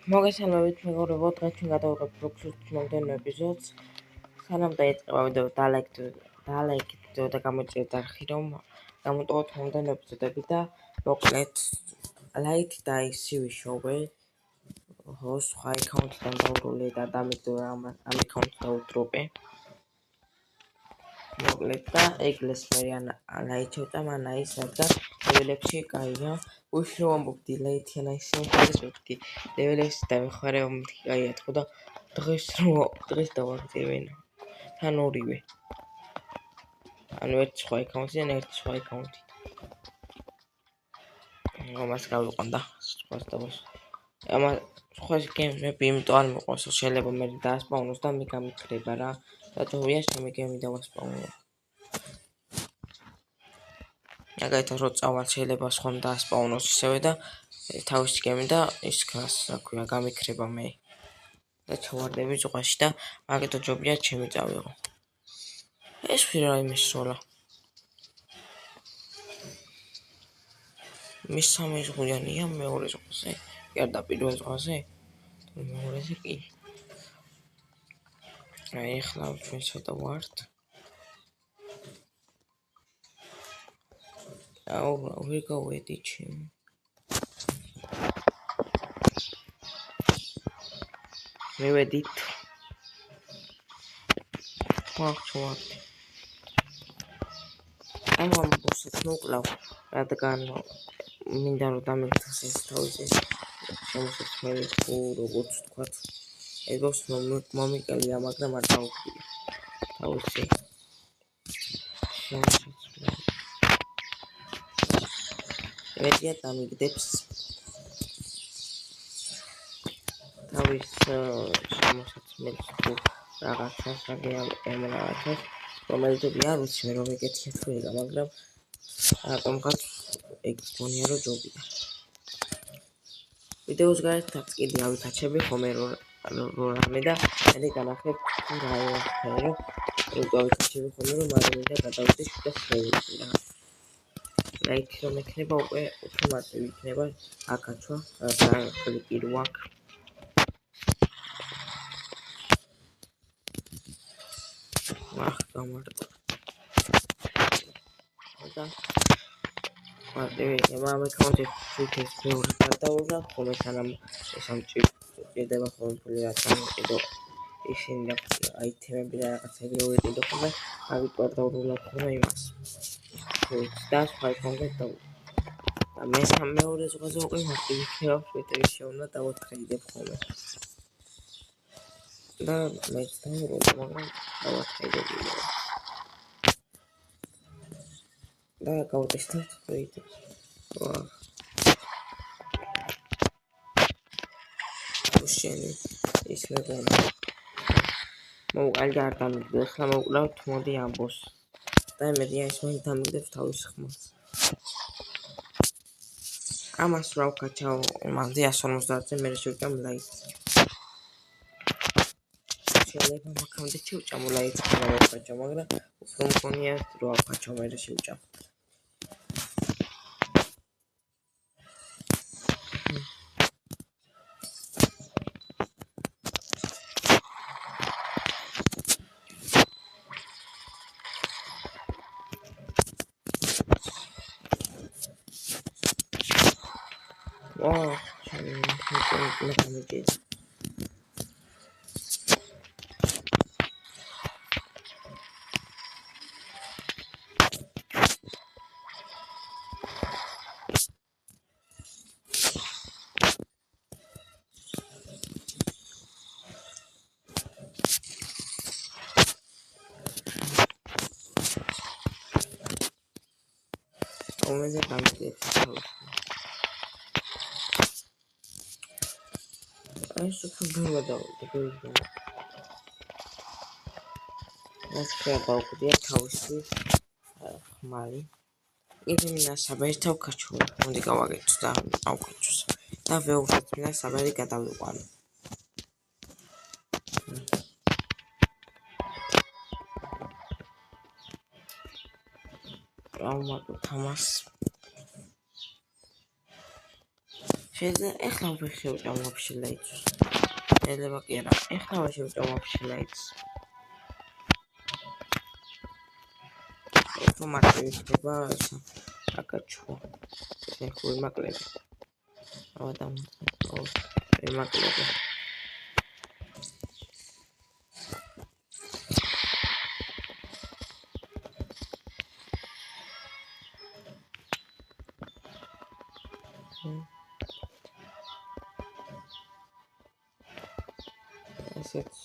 მოგესალმებით მეგობრებო, დღეს ჩვენ გადავიღებთ Roblox-ის მომდევნო ეპიზოდს. სანამ დაიწყება ვიდეო დალაიქეთ და გამოიწერეთ არხი, რომ გამოტოვოთ მომდევნო ეპიზოდები და მოკლედ light და CV შოვე. სხვა აკაუნტიდან დაუროლე და დამიდრე ამ აკაუნტს დაუდროპე. მოკლედ და ეგლეს მე light შევწამ ის რადგან level-ებში კაია. უშო ამბობდი light-იან ისინი level-ებში დავეხარე მომთი კაია თქო და დღეს დავარდევენ თან ორივე. ანუ ერთ სხვა აკაუნტიდან ერთ სხვა აკაუნტით. ამას გავიყვან და სხვას დავას. ამა სხვა გემები იმიტომ არ მოყვარს, შეიძლება მე დაასპავნოს და მე გამიქრება რა. რატომია შემი გემი დავასპავნო. მაგალითად რო წავალ შეიძლება სხვამ დაასპავნოს ისევე და თავისი გემი და ის გას რა ქვია გამიქრება მე. და ჩავარდები ზღვაში და მაგეთო ჯობია ჩემი წავიღო. ეს რა იმის სოლა. მესამე ზღვიანია მეორე ზღვაზე. გარდა პირველ ზღვაზე. მეორეზე კი. აი ახლა ჩვენ ცოტა ვართ. აუ ვერ გავედი ჩემი. მივედით. ვახშოვთ. ამ ბოსს მოკლავ, რადგან მინდა რომ დამეცეს ეს თავისი შემოსწმელი თუ როგორც თქვათ. ეს ბოსს მომიკელია, მაგრამ არ დავუკვირდი. თავისი შემოსწმელი. მედია დამიგდებს. თავის შემოსწმელს თუ რაღაცას რაღაცას რომელიც არ ვიცი მე რომ ეკეთია თუ ეგა, მაგრამ რატომღაც ეგ გონია რომ ჯობია. ვიდეოს გარეთ კიდე ავითაჩები ხომე რომ რამე და მე განახებ თუ რა ეფერო გავიქცევი ხომე რომ მაგრამ და გადავიდე შუა ხეილში რა. ლაიქი რომ ექნება უკვე მარტივი იქნება აკაჩვა და კლიკი რო აქვს. გამარტო. და მარტივი იქნება ამ აკაუნტით თვითონ მეორე გადავიღე ხოლმე სანამ ეს ამჭირდება ხოლმე ფული რაც ამიყიდო ისინი აიტემები და რაღაცები რო ვიყიდო ხოლმე ავიკვირდა უბრალოდ ხოლმე იმას. და სხვა აკაუნტით და მეორე ზღვაზე უკვე მარტივი იქნება შეტევის შეუნა დავათხეიდებ ხოლმე. და მეც დავურო მაგრამ დავათხეიდებ. და გავტესტავთ ვიდეო. უშენი ის მეგონა. მოვყალდა არ დამიგდე, ახლა მოვკლავთ მოდი ამ ბოსს. და მედია ის მან დამიგდებს თავის ხმას. ამას რა ვქაჩავ მანძე 150-ზე მე შევჭამ ლაიქ. შეიძლება მაქამდე შევჭამ ლაიქ და ვქაჩავ, მაგრამ უფრო მქონია რო ვქაჩავ მე შევჭამ. Omeze damigdებს თავის. ეს უფრო ბევრი დავუკვირდი. ეს გავუკვირდი თავისი ხმალი. იგი მინდა საბერი თავკაჩო. მოდი გავაგეთო და ავკაჩოს. და ვეუბნით მინდა საბერი გადავიყვანო. ამატო თამას შეიძლება ეხლა შევჭამ вообще ლაითს. შეიძლება კი არა. ეხლა შევჭამ вообще ლაითს. ეს მარტივი იქნება ესა. აკაჩვა. ეხლა ვიმაკლები. ავადამ. ვიმაკლები. ესეც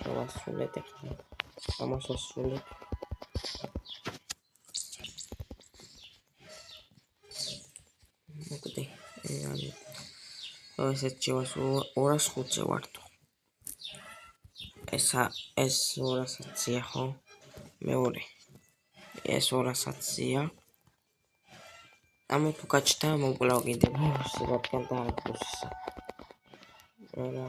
შევასრულეთ ახლა. ამასასრულეთ. მოკდი. ესეც შევასრულე 205-ზე ვარ. ეს 200-ია ხო? მეორე. ეს 200-ია. ამით უკაჩდა მოკვლავ კიდე რადგან დააკვირსა. არა.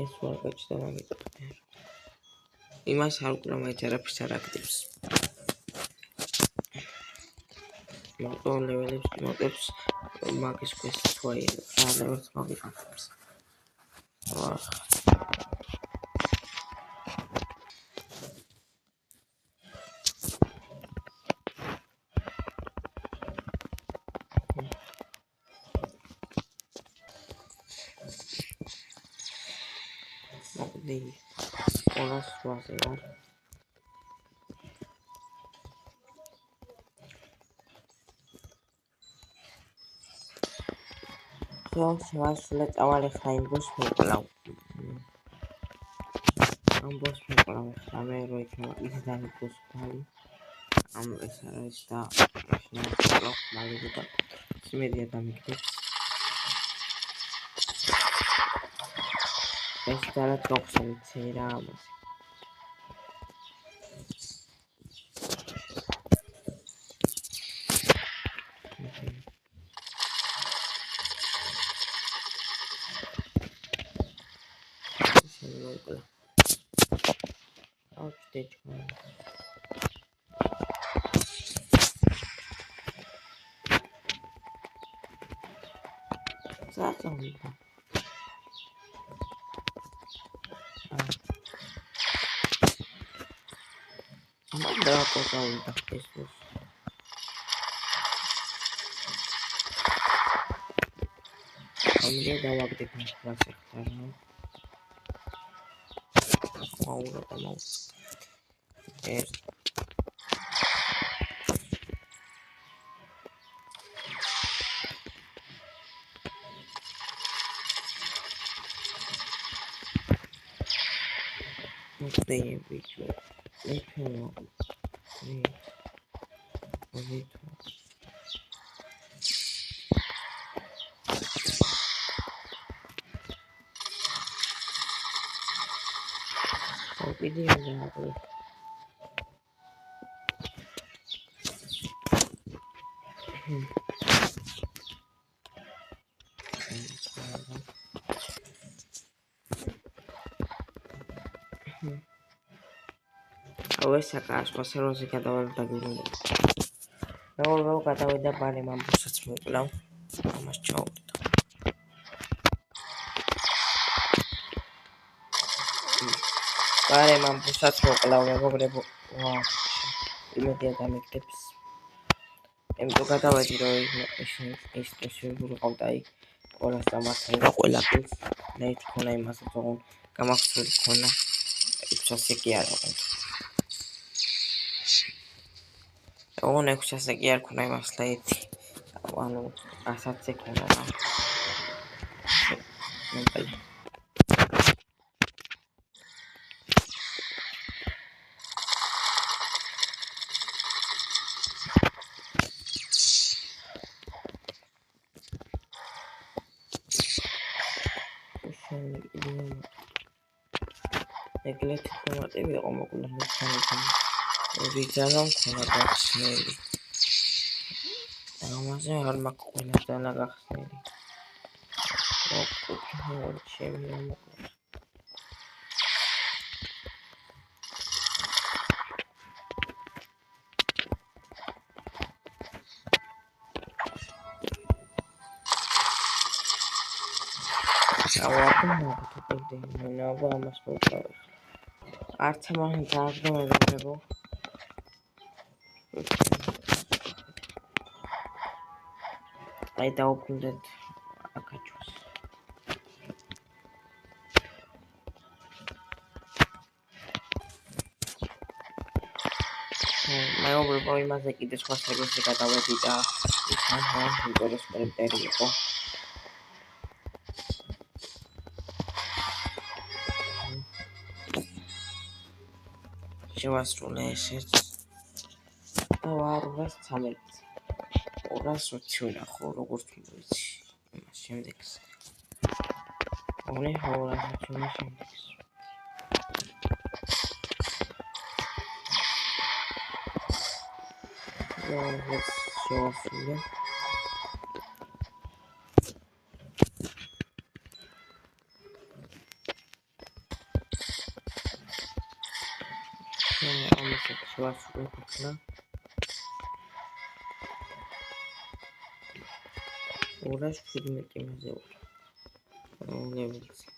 ეს უკაჩდა მაგიტო. იმას არ უკრავ მაინც არაფერს არ აკეთებს. მარტო ლეველებს მოტებს მაგის კვესტს თვაია. ლეველს მაგიფებს. მოკდი. ყველას ვაზე ვარ. შევასრულე წავალი ხა იმ ბოს მოკვლავ. ამ ბოს მოკვლავ ხა მე რო იქნება ის დაიბოს ხალი. ამ ეს არის და შევასრულე მალე და სიმედია დამიგდებს. ეს ძალად გახსენიცი რა ამას. ამჟამად დავაგდებ მას ახლა რა. აურა დამავს. ეს მოკდი ბიჭო. ეთელა. Video level. Awes akas paserosi kadawal tagulu. Raul kadawida bale mambusats muklau. Amas chau. Bale mambusats muklau megogrebo. Wow. Imediat damigdებს. Ემტო გადავედი რომ ის შეგვიძლია ყავდაი ყველას დამარცხენ და ყველაფერს ნაით ქონა იმასაც ოღონ გამახსოვდი ქონა 600 კი არა ოღონ 600 კი არ ქონა იმას ლაითი ანუ 100-ზე ქონა რა ნებალი ეგლეთ ხომატები იყო მოკლა მეცანიდან ვიძანო მქონა გახსნელი ამაზე არ მაქვს ყველასთან გახსნელი ოქუჩო ჩემი მოკლა ავადმოგვდები მენობა ამას მოვკრავე. არც ამან დააგდო მეგობრებო. აი დაუბრუნდეთ აკაჩოს. მეგობრებო, იმაზე კიდე სხვა სერვერზე გადავედი და იქ ინტერეს პრინტერი იყო. შევასრულე ესეც და ვარ 213. 220 ვნახო, როგორც ვიცი. იმას შემდეგს. ორი 220 შემდეგს. ეს შევასრულე. ამას შევასრულე ხლა. ორას 17 იმაზე ვარ. ლეველზე.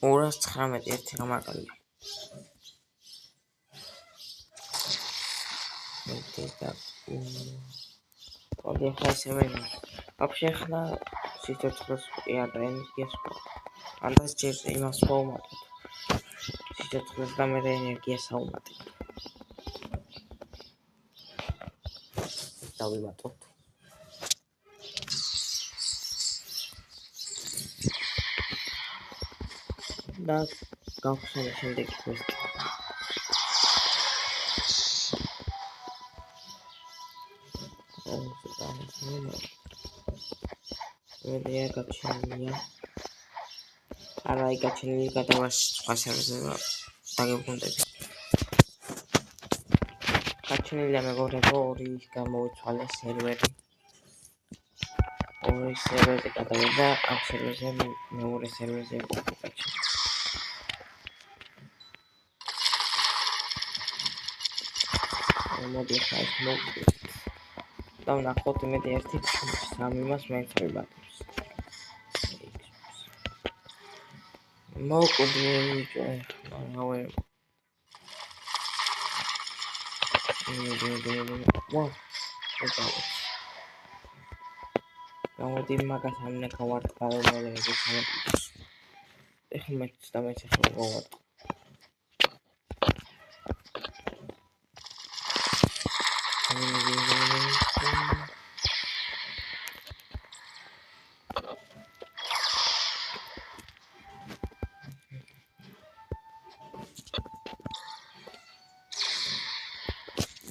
ორას 19 ერთი გამაკალია. და ოდი ხა ისევენ. вообще ხლა სიცოცხლეს და ენერგიას ანდას ჯერ იმას ვაუმატოთ. სიცოცხლეს და მე ენერგიას აუმატებ. დავიმატოთ. და გავხსენე შემდეგ კვესტი. მე გაჩენია. არა, გაჩენილი გადავას სხვა სერვერზე დაგებრუნდები. გაჩენილია მეგობრებო, ორი გამოვიცვალე სერვერი. ორი სერვერზე გადავედა, ამ სერვერზე მეორე სერვერზე გაჩენილი. მოდი ხა ეს მოვკვდით. და ვნახოთ იმედი 1-3 იმას მაინც ვიბატებს. მოვკვდი რავე. ვაუ. გამოდი მაგას ამნა გავარტყავ მე ეს სამეთს. ეხლა მეც და მეც ახლა გავარტყავ.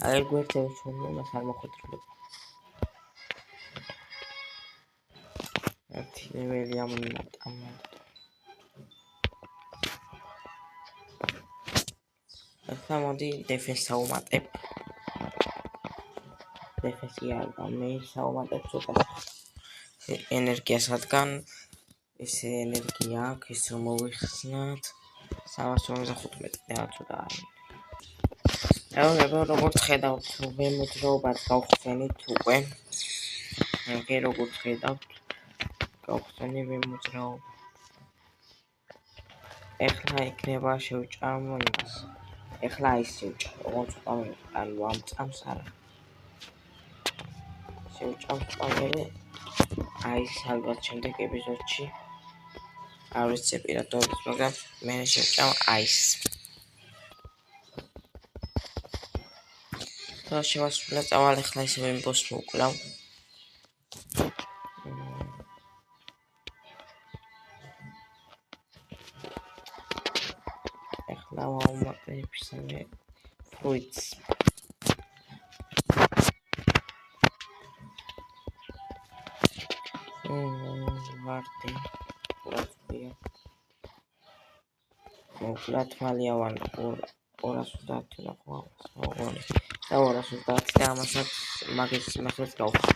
აი გვერდზე ვჩვენე, მას არ მოხდრებია. ერთი ლეველი ამომატა. ახლა მოდი დეფენს აუმატებ. დეფენსი არ გამე საუმატებ ცოტა ენერგიას რადგან ეს ენერგია აქვს ის რომ მოვიხსნათ 355 და ცოტა არის. როგორც ხედავთ, ვემოძრაობას გავხსენით უკვე. მე როგორც ხედავთ, გავხსენი ვემოძრაობა. ეხლა იქნება შევჭამო იმას. ეხლა ის შევჭამ, როგორც წამე, ანუ ამ წამს არა. შევჭამ წამე. აი ალბათ შემდეგ ეპიზოდში. არ ვიცი პირადობის, მაგრამ მე შევჭამ აის. და შევასრულე წავალ ახლა ისევ იმ ბოსს მოვკლავ. ახლა ვაუმატებ ისევე fruits. ვარტი. ვარტია. მოვკლათ მალია 230 ნახო. და 230 და ამასაც მასაც გავხსნე.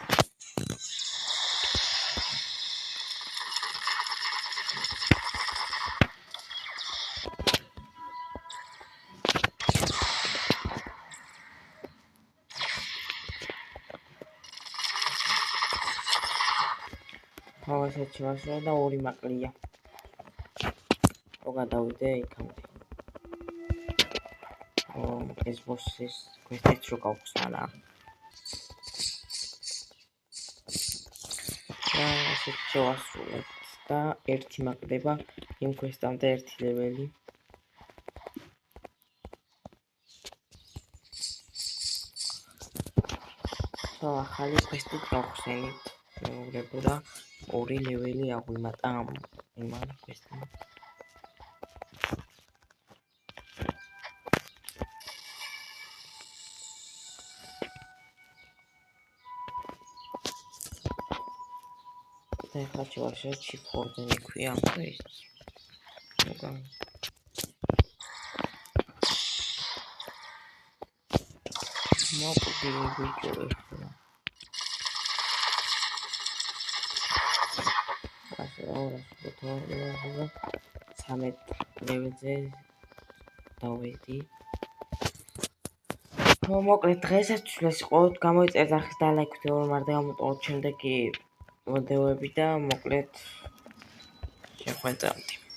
ესეც შევასრულე და 2 მაკლია. რო გადავიდე იქამდე. ეს ბოსის quest-იც რო გავხსნა რა. და ესეც შევასრულეთ და 1 მაკლდება იმ quest-ამდე 1 ლეველი. ახალი quest-ით გავხსენით. მეუღლebო და 2 ლეველი აღვიმატა იმან quest-მა. და ახლა შევაშალოთ ჩიფორდენი ქვია ამ quest-ს. მოკლდი ბიჭო ახლა. ასე 13 ლეველზე დავედი. მოკლედ დღესაც ეს იყო გამოიწერეთ ახლა და ლაიქით ვიმართ გამოტოვოთ შემდეგი ვიდეოები და მოკლედ შეხვედრამდე.